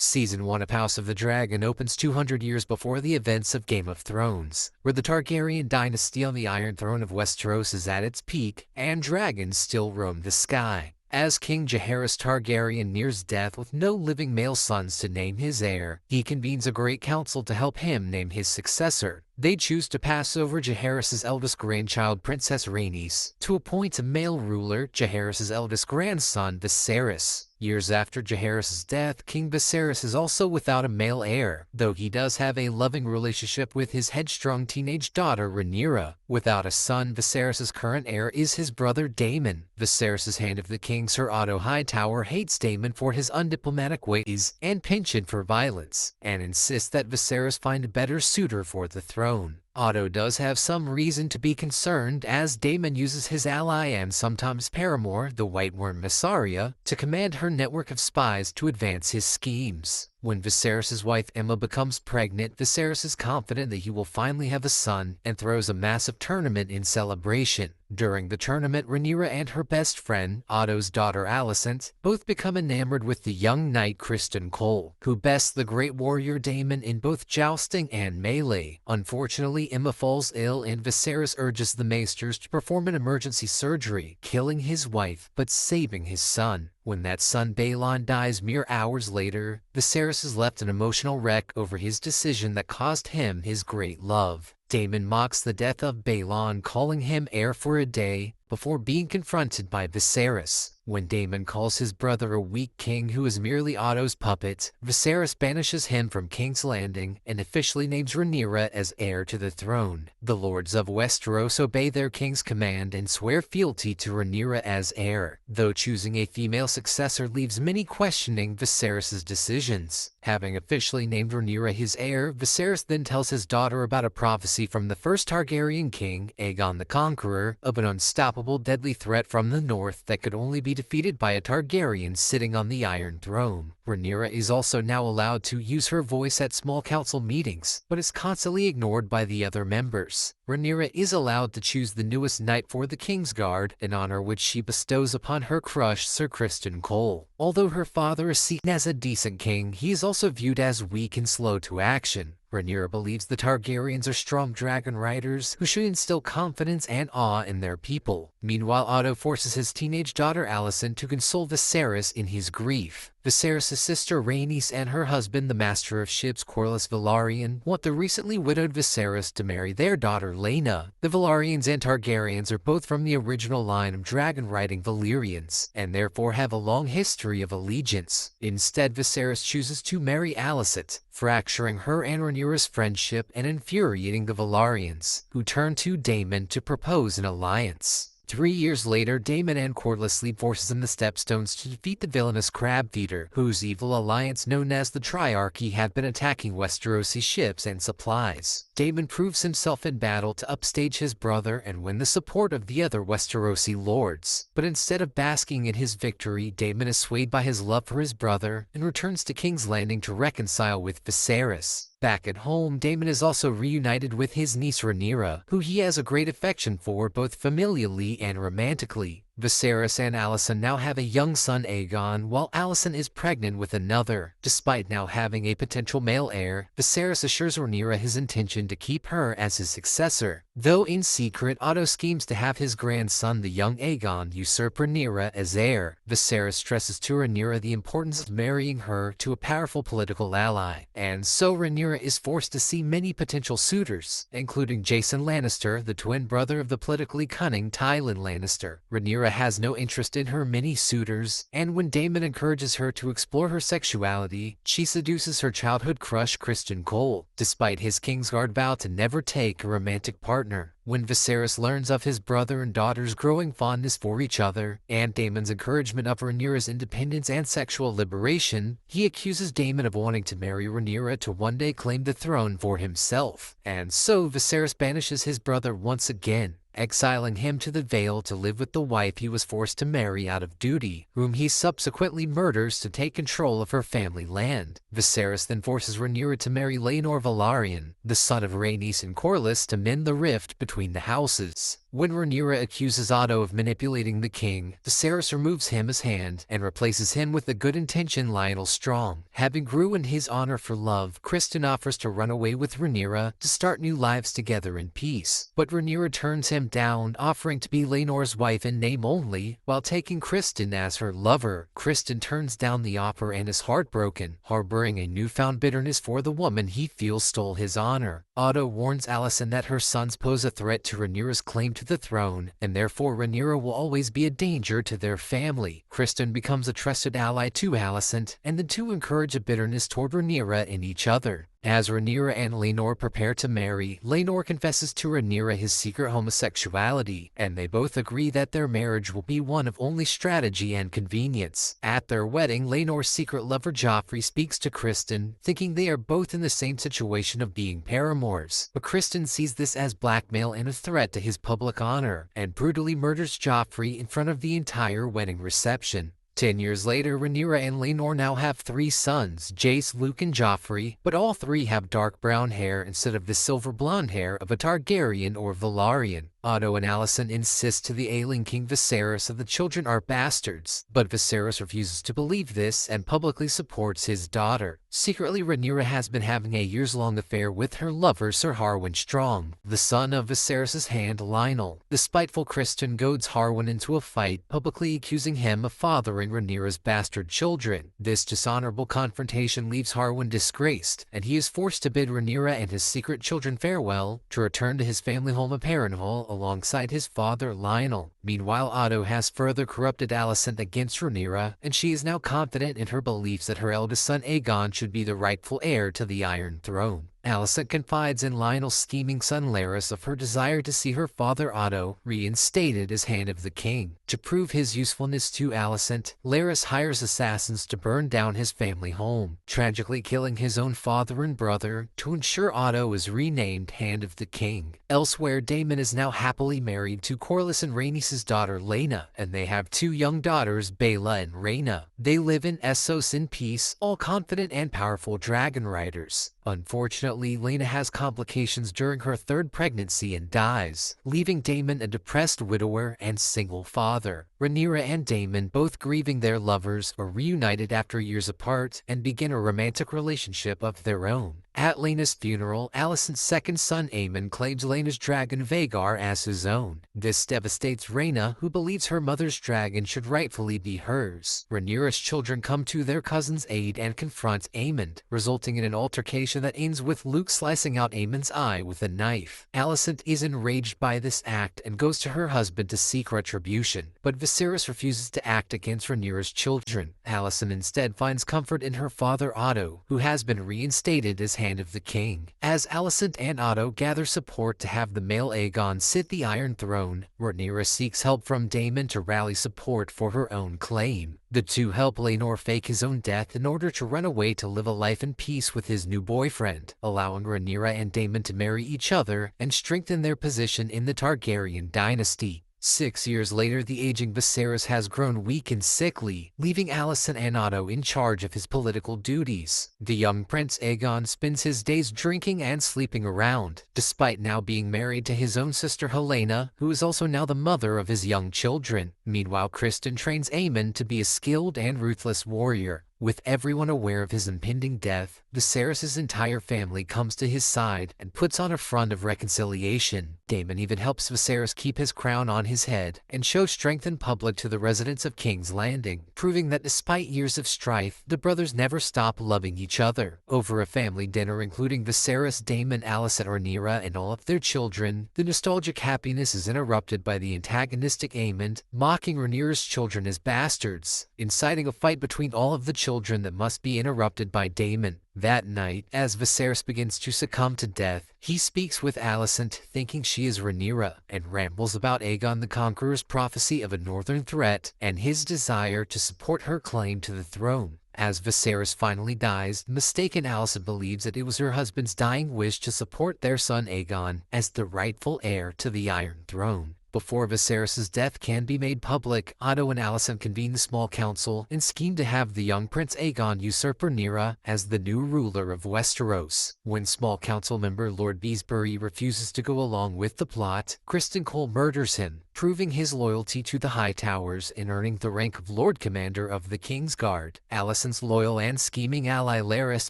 Season 1 of House of the Dragon opens 200 years before the events of Game of Thrones, where the Targaryen dynasty on the Iron Throne of Westeros is at its peak, and dragons still roam the sky. As King Jaehaerys Targaryen nears death with no living male sons to name his heir, he convenes a great council to help him name his successor. They choose to pass over Jaehaerys' eldest grandchild, Princess Rhaenys, to appoint a male ruler, Jaehaerys' eldest grandson, Viserys. Years after Jaehaerys' death, King Viserys is also without a male heir, though he does have a loving relationship with his headstrong teenage daughter, Rhaenyra. Without a son, Viserys' current heir is his brother Daemon. Viserys' Hand of the King, Sir Otto Hightower, hates Daemon for his undiplomatic ways and penchant for violence, and insists that Viserys find a better suitor for the throne. Otto does have some reason to be concerned, as Daemon uses his ally and sometimes paramour, the White Worm Mysaria, to command her network of spies to advance his schemes. When Viserys' wife Aemma becomes pregnant, Viserys is confident that he will finally have a son and throws a massive tournament in celebration. During the tournament, Rhaenyra and her best friend, Otto's daughter Alicent, both become enamored with the young knight Criston Cole, who bests the great warrior Daemon in both jousting and melee. Unfortunately, Aemma falls ill and Viserys urges the maesters to perform an emergency surgery, killing his wife but saving his son. When that son Balon dies mere hours later, Viserys is left an emotional wreck over his decision that cost him his great love. Daemon mocks the death of Balon, calling him heir for a day, before being confronted by Viserys. When Daemon calls his brother a weak king who is merely Otto's puppet, Viserys banishes him from King's Landing and officially names Rhaenyra as heir to the throne. The lords of Westeros obey their king's command and swear fealty to Rhaenyra as heir, though choosing a female successor leaves many questioning Viserys' decisions. Having officially named Rhaenyra his heir, Viserys then tells his daughter about a prophecy from the first Targaryen king, Aegon the Conqueror, of an unstoppable deadly threat from the north that could only be defeated by a Targaryen sitting on the Iron Throne. Rhaenyra is also now allowed to use her voice at small council meetings, but is constantly ignored by the other members. Rhaenyra is allowed to choose the newest knight for the Kingsguard, an honor which she bestows upon her crush, Sir Criston Cole. Although her father is seen as a decent king, he is also viewed as weak and slow to action. Rhaenyra believes the Targaryens are strong dragon riders who should instill confidence and awe in their people. Meanwhile, Otto forces his teenage daughter Alicent to console Viserys in his grief. Viserys' sister Rhaenys and her husband, the Master of Ships Corlys Velaryon, want the recently widowed Viserys to marry their daughter Laena. The Velaryons and Targaryens are both from the original line of dragon-riding Valyrians, and therefore have a long history of allegiance. Instead, Viserys chooses to marry Alicent, fracturing her and Rhaenyra's friendship and infuriating the Velaryons, who turn to Daemon to propose an alliance. 3 years later, Daemon and Corlys lead forces in the Stepstones to defeat the villainous Crab Feeder, whose evil alliance known as the Triarchy had been attacking Westerosi ships and supplies. Daemon proves himself in battle to upstage his brother and win the support of the other Westerosi lords. But instead of basking in his victory, Daemon is swayed by his love for his brother and returns to King's Landing to reconcile with Viserys. Back at home, Daemon is also reunited with his niece Rhaenyra, who he has a great affection for both familially and romantically. Viserys and Alicent now have a young son, Aegon, while Alicent is pregnant with another. Despite now having a potential male heir, Viserys assures Rhaenyra his intention to keep her as his successor. Though in secret, Otto schemes to have his grandson, the young Aegon, usurp Rhaenyra as heir. Viserys stresses to Rhaenyra the importance of marrying her to a powerful political ally, and so Rhaenyra is forced to see many potential suitors, including Jason Lannister, the twin brother of the politically cunning Tywin Lannister. Rhaenyra has no interest in her many suitors, and when Daemon encourages her to explore her sexuality, she seduces her childhood crush Criston Cole, despite his Kingsguard vow to never take a romantic partner. When Viserys learns of his brother and daughter's growing fondness for each other, and Daemon's encouragement of Rhaenyra's independence and sexual liberation, he accuses Daemon of wanting to marry Rhaenyra to one day claim the throne for himself. And so Viserys banishes his brother once again, exiling him to the Vale to live with the wife he was forced to marry out of duty, whom he subsequently murders to take control of her family land. Viserys then forces Rhaenyra to marry Laenor Velaryon, the son of Rhaenys and Corlys, to mend the rift between the houses. When Rhaenyra accuses Otto of manipulating the king, Viserys removes him his hand and replaces him with the good-intentioned Lionel Strong. Having ruined his honor for love, Criston offers to run away with Rhaenyra to start new lives together in peace. But Rhaenyra turns him down, offering to be Laenor's wife in name only, while taking Criston as her lover. Criston turns down the offer and is heartbroken, harboring a newfound bitterness for the woman he feels stole his honor. Otto warns Alicent that her sons pose a threat to Rhaenyra's claim to the throne, and therefore Rhaenyra will always be a danger to their family. Criston becomes a trusted ally to Alicent, and the two encourage a bitterness toward Rhaenyra in each other. As Rhaenyra and Laenor prepare to marry, Laenor confesses to Rhaenyra his secret homosexuality, and they both agree that their marriage will be one of only strategy and convenience. At their wedding, Laenor's secret lover Joffrey speaks to Criston, thinking they are both in the same situation of being paramours. But Criston sees this as blackmail and a threat to his public honor, and brutally murders Joffrey in front of the entire wedding reception. 10 years later, Rhaenyra and Laenor now have 3 sons, Jace, Luke, and Joffrey, but all 3 have dark brown hair instead of the silver blonde hair of a Targaryen or Velaryon. Otto and Alicent insist to the ailing King Viserys that the children are bastards, but Viserys refuses to believe this and publicly supports his daughter. Secretly, Rhaenyra has been having a years-long affair with her lover Sir Harwin Strong, the son of Viserys' hand Lionel. The spiteful Criston goads Harwin into a fight, publicly accusing him of fathering Rhaenyra's bastard children. This dishonorable confrontation leaves Harwin disgraced, and he is forced to bid Rhaenyra and his secret children farewell to return to his family home of Harrenhal alongside his father Lionel. Meanwhile, Otto has further corrupted Alicent against Rhaenyra, and she is now confident in her beliefs that her eldest son Aegon should be the rightful heir to the Iron Throne. Alicent confides in Lionel's scheming son Larys of her desire to see her father Otto reinstated as Hand of the King. To prove his usefulness to Alicent, Larys hires assassins to burn down his family home, tragically killing his own father and brother to ensure Otto is renamed Hand of the King. Elsewhere, Daemon is now happily married to Corlys and Rhaenys' daughter Laena, and they have 2 young daughters, Baela and Rhaena. They live in Essos in peace, all confident and powerful dragon riders. Unfortunately, Laena has complications during her 3rd pregnancy and dies, leaving Daemon a depressed widower and single father. Rhaenyra and Daemon, both grieving their lovers, are reunited after years apart and begin a romantic relationship of their own. At Laena's funeral, Alicent's 2nd son Aemon claims Laena's dragon Vhagar as his own. This devastates Rhaena, who believes her mother's dragon should rightfully be hers. Rhaenyra's children come to their cousin's aid and confront Aemon, resulting in an altercation that ends with Luke slicing out Aemon's eye with a knife. Alicent is enraged by this act and goes to her husband to seek retribution, but Viserys refuses to act against Rhaenyra's children. Alicent instead finds comfort in her father Otto, who has been reinstated as Hand of the King. As Alicent and Otto gather support to have the male Aegon sit the Iron Throne, Rhaenyra seeks help from Daemon to rally support for her own claim. The two help Laenor fake his own death in order to run away to live a life in peace with his new boyfriend, allowing Rhaenyra and Daemon to marry each other and strengthen their position in the Targaryen dynasty. 6 years later, the aging Viserys has grown weak and sickly, leaving Alicent and Otto in charge of his political duties. The young Prince Aegon spends his days drinking and sleeping around, despite now being married to his own sister Helaena, who is also now the mother of his young children. Meanwhile, Criston trains Aemon to be a skilled and ruthless warrior. With everyone aware of his impending death, Viserys' entire family comes to his side and puts on a front of reconciliation. Daemon even helps Viserys keep his crown on his head and show strength in public to the residents of King's Landing, proving that despite years of strife, the brothers never stop loving each other. Over a family dinner including Viserys, Daemon, Alicent, Rhaenyra, and all of their children, the nostalgic happiness is interrupted by the antagonistic Aemon, mocking Rhaenyra's children as bastards, inciting a fight between all of the children that must be interrupted by Daemon. That night, as Viserys begins to succumb to death, he speaks with Alicent, thinking she is Rhaenyra, and rambles about Aegon the Conqueror's prophecy of a northern threat and his desire to support her claim to the throne. As Viserys finally dies, the mistaken Alicent believes that it was her husband's dying wish to support their son Aegon as the rightful heir to the Iron Throne. Before Viserys' death can be made public, Otto and Alicent convene the small council and scheme to have the young Prince Aegon usurp Rhaenyra as the new ruler of Westeros. When small council member Lord Beesbury refuses to go along with the plot, Criston Cole murders him, proving his loyalty to the Hightowers and earning the rank of Lord Commander of the Kingsguard. Alicent's loyal and scheming ally Larys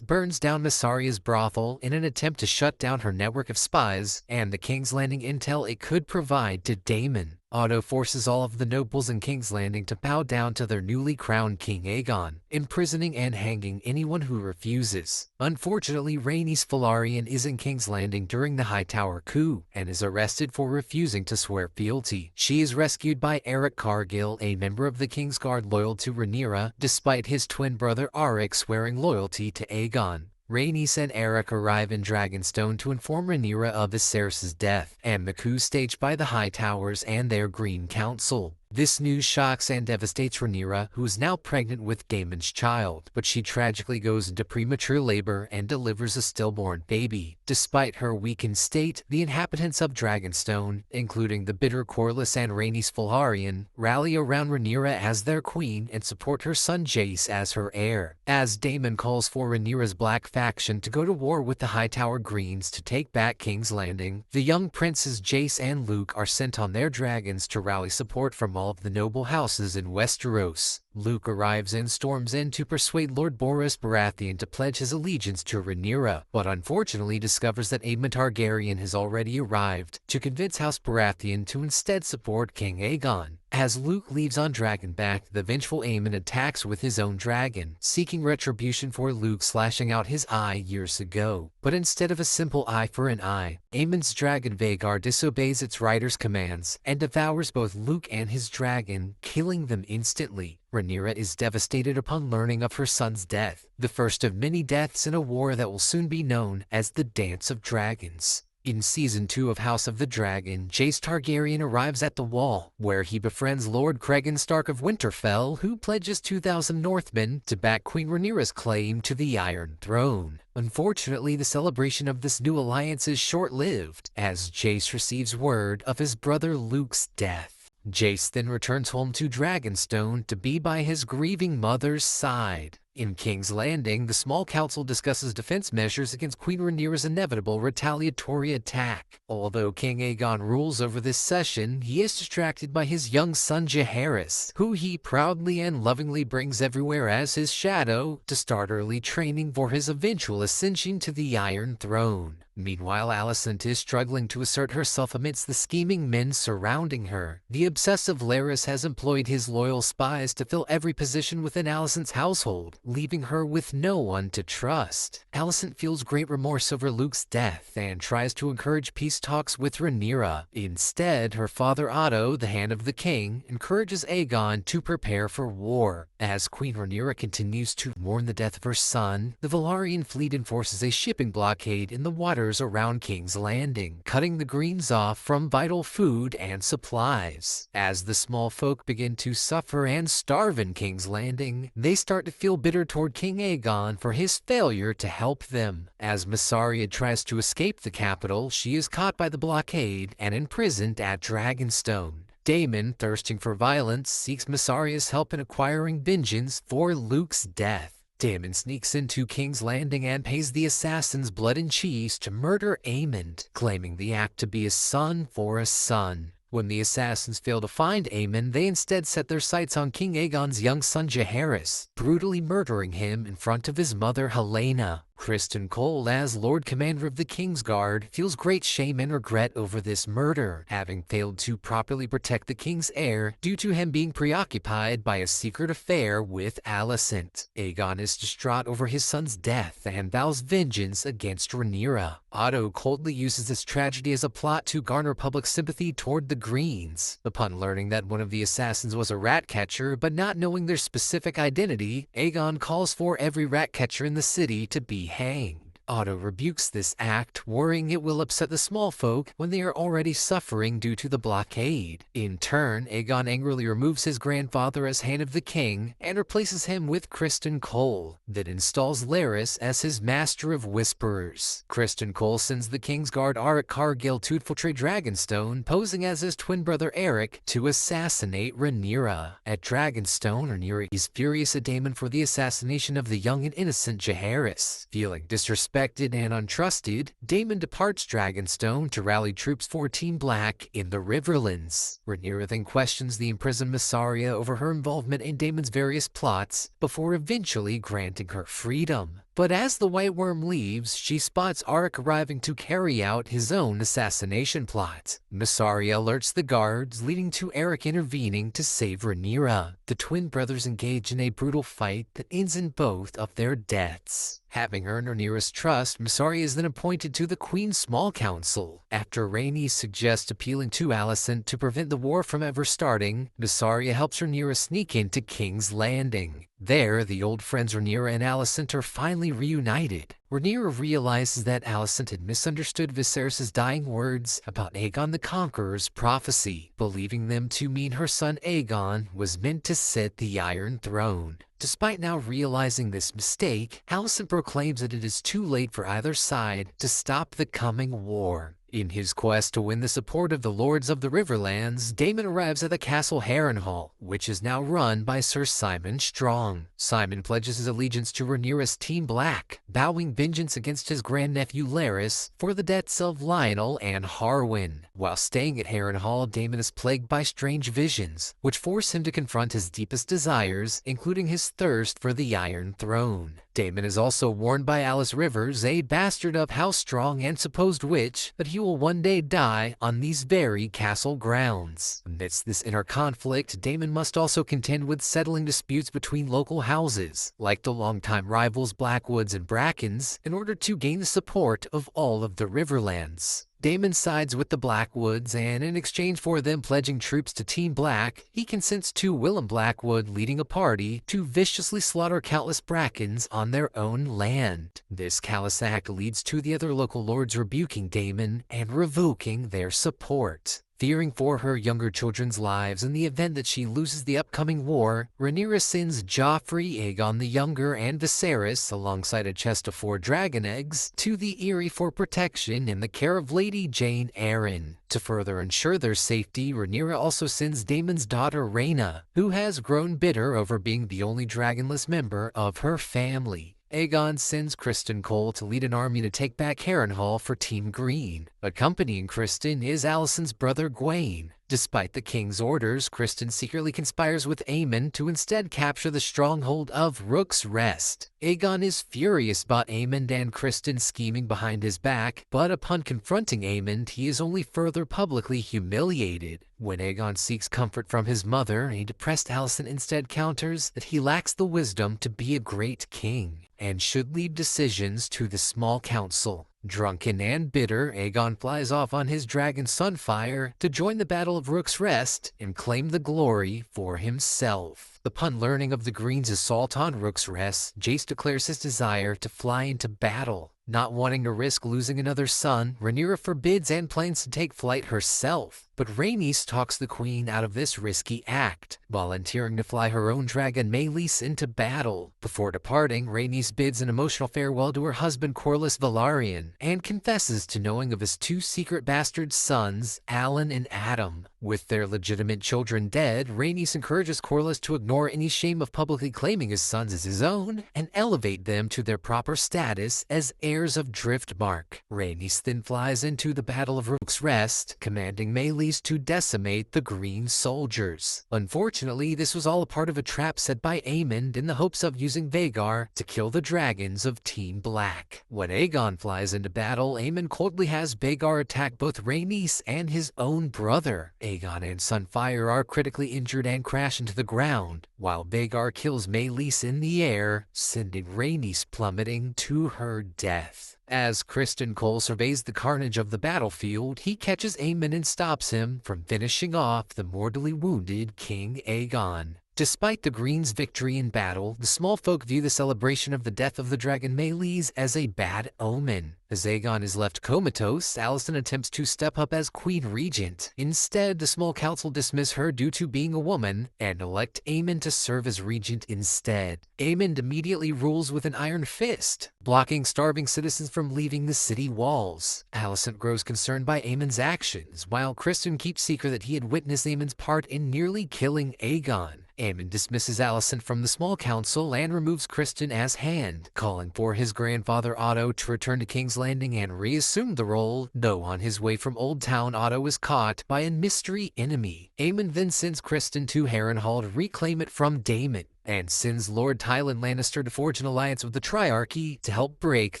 burns down Mysaria's brothel in an attempt to shut down her network of spies and the King's Landing intel it could provide to Daemon. Otto forces all of the nobles in King's Landing to bow down to their newly crowned King Aegon, imprisoning and hanging anyone who refuses. Unfortunately, Rhaenys Velaryon is in King's Landing during the Hightower coup and is arrested for refusing to swear fealty. She is rescued by Eric Cargill, a member of the Kingsguard loyal to Rhaenyra, despite his twin brother Arik swearing loyalty to Aegon. Rhaenys and Eric arrive in Dragonstone to inform Rhaenyra of Viserys' death and the coup staged by the Hightowers and their Green Council. This news shocks and devastates Rhaenyra, who is now pregnant with Daemon's child, but she tragically goes into premature labor and delivers a stillborn baby. Despite her weakened state, the inhabitants of Dragonstone, including the bitter Corlys and Rhaenys Velaryon, rally around Rhaenyra as their queen and support her son Jace as her heir. As Daemon calls for Rhaenyra's Black faction to go to war with the Hightower Greens to take back King's Landing, the young princes Jace and Luke are sent on their dragons to rally support from all of the noble houses in Westeros. Luke arrives and storms in to persuade Lord Boros Baratheon to pledge his allegiance to Rhaenyra, but unfortunately discovers that Aemon Targaryen has already arrived to convince House Baratheon to instead support King Aegon. As Luke leaves on Dragonback, the vengeful Aemon attacks with his own dragon, seeking retribution for Luke slashing out his eye years ago. But instead of a simple eye for an eye, Aemon's dragon Vhagar disobeys its rider's commands and devours both Luke and his dragon, killing them instantly. Rhaenyra is devastated upon learning of her son's death, the first of many deaths in a war that will soon be known as the Dance of Dragons. In Season 2 of House of the Dragon, Jace Targaryen arrives at the Wall, where he befriends Lord Cregan Stark of Winterfell, who pledges 2,000 Northmen to back Queen Rhaenyra's claim to the Iron Throne. Unfortunately, the celebration of this new alliance is short-lived, as Jace receives word of his brother Luke's death. Jace then returns home to Dragonstone to be by his grieving mother's side. In King's Landing, the small council discusses defense measures against Queen Rhaenyra's inevitable retaliatory attack. Although King Aegon rules over this session, he is distracted by his young son Jaehaerys, who he proudly and lovingly brings everywhere as his shadow to start early training for his eventual ascension to the Iron Throne. Meanwhile, Alicent is struggling to assert herself amidst the scheming men surrounding her. The obsessive Larys has employed his loyal spies to fill every position within Alicent's household, leaving her with no one to trust. Alicent feels great remorse over Luke's death and tries to encourage peace talks with Rhaenyra. Instead, her father Otto, the Hand of the King, encourages Aegon to prepare for war. As Queen Rhaenyra continues to mourn the death of her son, the Velaryon fleet enforces a shipping blockade in the waters around King's Landing, cutting the Greens off from vital food and supplies. As the small folk begin to suffer and starve in King's Landing, they start to feel bitter toward King Aegon for his failure to help them. As Mysaria tries to escape the capital, she is caught by the blockade and imprisoned at Dragonstone. Daemon, thirsting for violence, seeks Mysaria's help in acquiring vengeance for Luke's death. Daemon sneaks into King's Landing and pays the assassins Blood and Cheese to murder Aemon, claiming the act to be a son for a son. When the assassins fail to find Aemon, they instead set their sights on King Aegon's young son Jaehaerys, brutally murdering him in front of his mother Helaena. Criston Cole, as Lord Commander of the Kingsguard, feels great shame and regret over this murder, having failed to properly protect the king's heir due to him being preoccupied by a secret affair with Alicent. Aegon is distraught over his son's death and vows vengeance against Rhaenyra. Otto coldly uses this tragedy as a plot to garner public sympathy toward the Greens. Upon learning that one of the assassins was a rat catcher, but not knowing their specific identity, Aegon calls for every rat catcher in the city to be hanged. Otto rebukes this act, worrying it will upset the small folk when they are already suffering due to the blockade. In turn, Aegon angrily removes his grandfather as Hand of the King and replaces him with Criston Cole, that installs Larys as his Master of Whisperers. Criston Cole sends the Kingsguard Auric Cargill to infiltrate Dragonstone, posing as his twin brother Eric, to assassinate Rhaenyra. At Dragonstone, Rhaenyra is furious at Daemon for the assassination of the young and innocent Jaehaerys. Feeling disrespected and untrusted, Daemon departs Dragonstone to rally troops for Team Black in the Riverlands. Rhaenyra then questions the imprisoned Mysaria over her involvement in Daemon's various plots, before eventually granting her freedom. But as the White Worm leaves, she spots Auric arriving to carry out his own assassination plot. Mysaria alerts the guards, leading to Eric intervening to save Rhaenyra. The twin brothers engage in a brutal fight that ends in both of their deaths. Having earned Rhaenyra's trust, Mysaria is then appointed to the Queen's Small Council. After Rhaenys suggests appealing to Alicent to prevent the war from ever starting, Mysaria helps Rhaenyra sneak into King's Landing. There, the old friends Rhaenyra and Alicent are finally reunited. Rhaenyra realizes that Alicent had misunderstood Viserys' dying words about Aegon the Conqueror's prophecy, believing them to mean her son Aegon was meant to sit the Iron Throne. Despite now realizing this mistake, Alicent proclaims that it is too late for either side to stop the coming war. In his quest to win the support of the Lords of the Riverlands, Daemon arrives at the Castle Harrenhal, which is now run by Sir Simon Strong. Simon pledges his allegiance to Rhaenyra's Team Black, vowing vengeance against his grandnephew Larys for the deaths of Lionel and Harwin. While staying at Harrenhal, Daemon is plagued by strange visions, which force him to confront his deepest desires, including his thirst for the Iron Throne. Daemon is also warned by Alice Rivers, a bastard of House Strong and supposed witch, that he will one day die on these very castle grounds. Amidst this inner conflict, Daemon must also contend with settling disputes between local houses, like the longtime rivals Blackwoods and Brackens, in order to gain the support of all of the Riverlands. Daemon sides with the Blackwoods, and in exchange for them pledging troops to Team Black, he consents to Willem Blackwood leading a party to viciously slaughter countless Brackens on their own land. This callous act leads to the other local lords rebuking Daemon and revoking their support. Fearing for her younger children's lives in the event that she loses the upcoming war, Rhaenyra sends Joffrey, Aegon the Younger, and Viserys, alongside a chest of 4 dragon eggs, to the Eyrie for protection in the care of Lady Jane Arryn. To further ensure their safety, Rhaenyra also sends Daemon's daughter Rhaena, who has grown bitter over being the only dragonless member of her family. Aegon sends Criston Cole to lead an army to take back Harrenhal for Team Green. Accompanying Criston is Alicent's brother Gwaine. Despite the king's orders, Criston secretly conspires with Aemon to instead capture the stronghold of Rook's Rest. Aegon is furious about Aemon and Criston scheming behind his back, but upon confronting Aemon, he is only further publicly humiliated. When Aegon seeks comfort from his mother, a depressed Alicent instead counters that he lacks the wisdom to be a great king, and should leave decisions to the small council. Drunken and bitter, Aegon flies off on his dragon Sunfire to join the Battle of Rook's Rest and claim the glory for himself. Upon learning of the Green's assault on Rook's Rest, Jace declares his desire to fly into battle. Not wanting to risk losing another son, Rhaenyra forbids and plans to take flight herself. But Rhaenys talks the queen out of this risky act, volunteering to fly her own dragon Meleys into battle. Before departing, Rhaenys bids an emotional farewell to her husband Corlys Velaryon, and confesses to knowing of his 2 secret bastard sons, Alan and Adam. With their legitimate children dead, Rhaenys encourages Corlys to ignore any shame of publicly claiming his sons as his own, and elevate them to their proper status as heirs of Driftmark. Rhaenys then flies into the Battle of Rook's Rest, commanding Meleys to decimate the Green soldiers. Unfortunately, this was all a part of a trap set by Aemon in the hopes of using Vhagar to kill the dragons of Team Black. When Aegon flies into battle, Aemon coldly has Vhagar attack both Rhaenys and his own brother. Aegon and Sunfire are critically injured and crash into the ground, while Vhagar kills Meleys in the air, sending Rhaenys plummeting to her death. As Criston Cole surveys the carnage of the battlefield, he catches Aemon and stops him from finishing off the mortally wounded King Aegon. Despite the Green's victory in battle, the small folk view the celebration of the death of the dragon Meleys as a bad omen. As Aegon is left comatose, Alicent attempts to step up as Queen Regent. Instead, the small council dismiss her due to being a woman and elect Aemond to serve as regent instead. Aemond immediately rules with an iron fist, blocking starving citizens from leaving the city walls. Alicent grows concerned by Aemond's actions, while Criston keeps secret that he had witnessed Aemond's part in nearly killing Aegon. Aemond dismisses Alicent from the small council and removes Criston as Hand, calling for his grandfather Otto to return to King's Landing and reassume the role, though on his way from Old Town Otto is caught by a mystery enemy. Aemond then sends Criston to Harrenhal to reclaim it from Daemon, and sends Lord Tywin Lannister to forge an alliance with the Triarchy to help break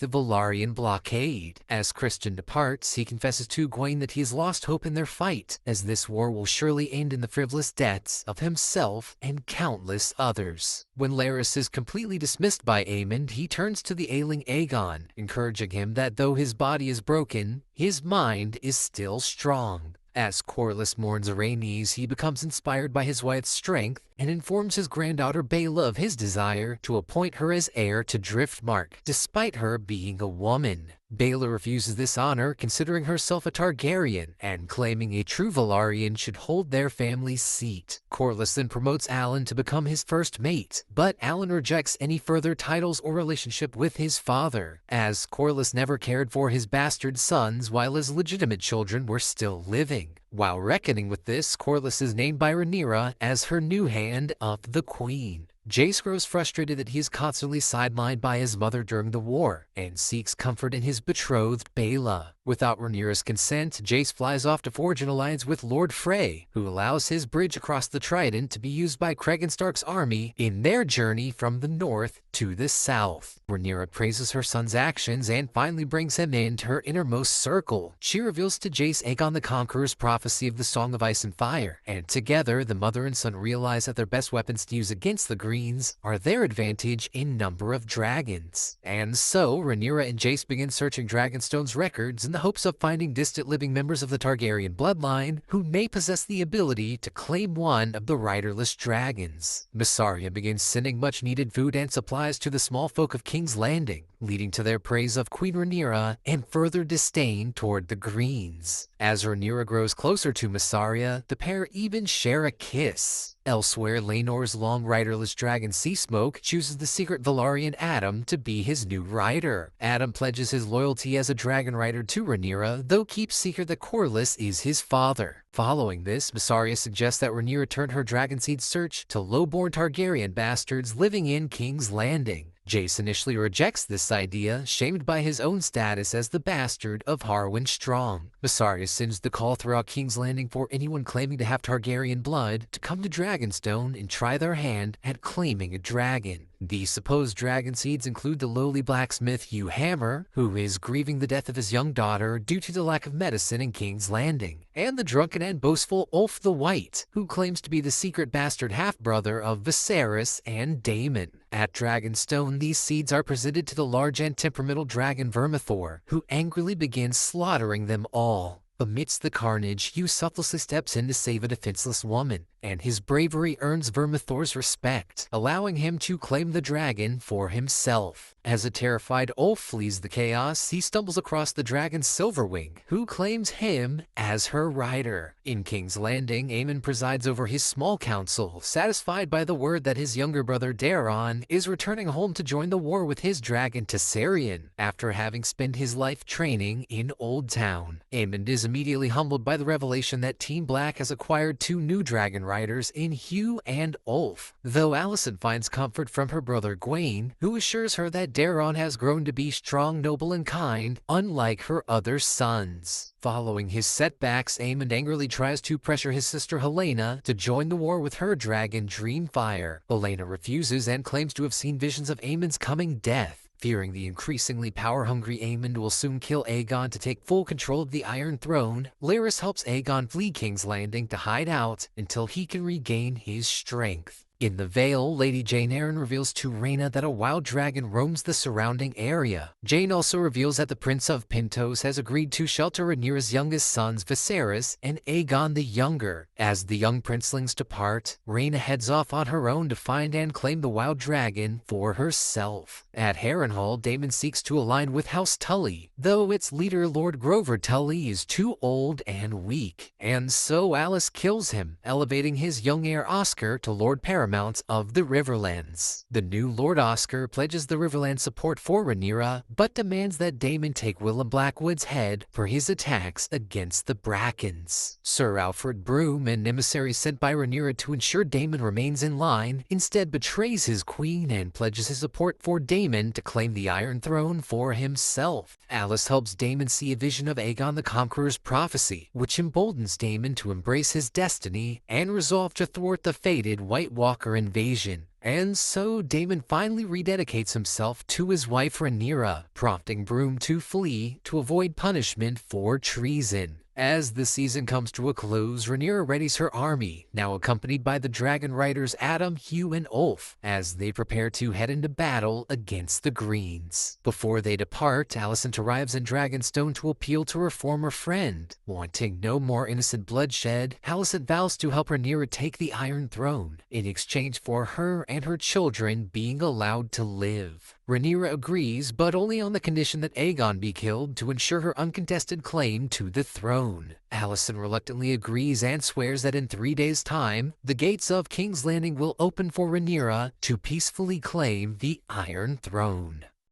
the Velaryon blockade. As Criston departs, he confesses to Gwaine that he has lost hope in their fight, as this war will surely end in the frivolous deaths of himself and countless others. When Larys is completely dismissed by Aemond, he turns to the ailing Aegon, encouraging him that though his body is broken, his mind is still strong. As Corlys mourns Rhaenys, he becomes inspired by his wife's strength and informs his granddaughter Baela of his desire to appoint her as heir to Driftmark, despite her being a woman. Baela refuses this honor, considering herself a Targaryen and claiming a true Velaryon should hold their family's seat. Corlys then promotes Alan to become his first mate, but Alan rejects any further titles or relationship with his father, as Corlys never cared for his bastard sons while his legitimate children were still living. While reckoning with this, Corlys is named by Rhaenyra as her new hand of the Queen. Jace grows frustrated that he is constantly sidelined by his mother during the war, and seeks comfort in his betrothed Baela. Without Rhaenyra's consent, Jace flies off to forge an alliance with Lord Frey, who allows his bridge across the Trident to be used by Cregan Stark's army in their journey from the north to the south. Rhaenyra praises her son's actions and finally brings him into her innermost circle. She reveals to Jace Aegon the Conqueror's prophecy of the Song of Ice and Fire, and together the mother and son realize that their best weapons to use against the Greens are their advantage in number of dragons. And so, Rhaenyra and Jace begin searching Dragonstone's records in the hopes of finding distant living members of the Targaryen bloodline who may possess the ability to claim one of the riderless dragons. Mysaria begins sending much-needed food and supplies to the small folk of King's Landing, leading to their praise of Queen Rhaenyra and further disdain toward the Greens. As Rhaenyra grows closer to Mysaria, the pair even share a kiss. Elsewhere, Laenor's long riderless dragon Seasmoke chooses the secret Velaryon Adam to be his new rider. Adam pledges his loyalty as a dragon rider to Rhaenyra, though keeps secret that Corlys is his father. Following this, Mysaria suggests that Rhaenyra turn her dragonseed search to low-born Targaryen bastards living in King's Landing. Jace initially rejects this idea, shamed by his own status as the bastard of Harwin Strong. Mysaria sends the call throughout King's Landing for anyone claiming to have Targaryen blood to come to Dragonstone and try their hand at claiming a dragon. The supposed dragon seeds include the lowly blacksmith Hugh Hammer, who is grieving the death of his young daughter due to the lack of medicine in King's Landing, and the drunken and boastful Ulf the White, who claims to be the secret bastard half-brother of Viserys and Daemon. At Dragonstone, these seeds are presented to the large and temperamental dragon Vermithor, who angrily begins slaughtering them all. Amidst the carnage, Hugh selflessly steps in to save a defenseless woman, and his bravery earns Vermithor's respect, allowing him to claim the dragon for himself. As a terrified Ulf flees the chaos, he stumbles across the dragon Silverwing, who claims him as her rider. In King's Landing, Aemon presides over his small council, satisfied by the word that his younger brother Daemon is returning home to join the war with his dragon Tessarion, after having spent his life training in Old Town. Aemon is immediately humbled by the revelation that Team Black has acquired 2 new dragon riders in Hugh and Ulf, though Alicent finds comfort from her brother Gwaine, who assures her that Daemon has grown to be strong, noble, and kind, unlike her other sons. Following his setbacks, Aemon angrily tries to pressure his sister Helena to join the war with her dragon Dreamfire. Helena refuses and claims to have seen visions of Aemon's coming death. Fearing the increasingly power-hungry Aemon will soon kill Aegon to take full control of the Iron Throne, Larys helps Aegon flee King's Landing to hide out until he can regain his strength. In the Vale, Lady Jane Eyre reveals to Rhaenyra that a wild dragon roams the surrounding area. Jane also reveals that the Prince of Pentos has agreed to shelter Rhaenyra's youngest sons Viserys and Aegon the Younger. As the young princelings depart, Rhaenyra heads off on her own to find and claim the wild dragon for herself. At Harrenhal, Daemon seeks to align with House Tully, though its leader Lord Grover Tully is too old and weak, and so Alicent kills him, elevating his young heir Oscar to Lord Paramount of the Riverlands. The new Lord Oscar pledges the Riverland support for Rhaenyra, but demands that Daemon take Willem Blackwood's head for his attacks against the Brackens. Sir Alfred Broom, an emissary sent by Rhaenyra to ensure Daemon remains in line, instead betrays his queen and pledges his support for Daemon to claim the Iron Throne for himself. Alicent helps Daemon see a vision of Aegon the Conqueror's prophecy, which emboldens Daemon to embrace his destiny and resolve to thwart the fated White Walker invasion. And so Daemon finally rededicates himself to his wife Rhaenyra, prompting Broom to flee to avoid punishment for treason. As the season comes to a close, Rhaenyra readies her army, now accompanied by the dragon riders Adam, Hugh, and Ulf, as they prepare to head into battle against the Greens. Before they depart, Alicent arrives in Dragonstone to appeal to her former friend. Wanting no more innocent bloodshed, Alicent vows to help Rhaenyra take the Iron Throne, in exchange for her and her children being allowed to live. Rhaenyra agrees, but only on the condition that Aegon be killed to ensure her uncontested claim to the throne. Alicent reluctantly agrees and swears that in 3 days' time, the gates of King's Landing will open for Rhaenyra to peacefully claim the Iron Throne.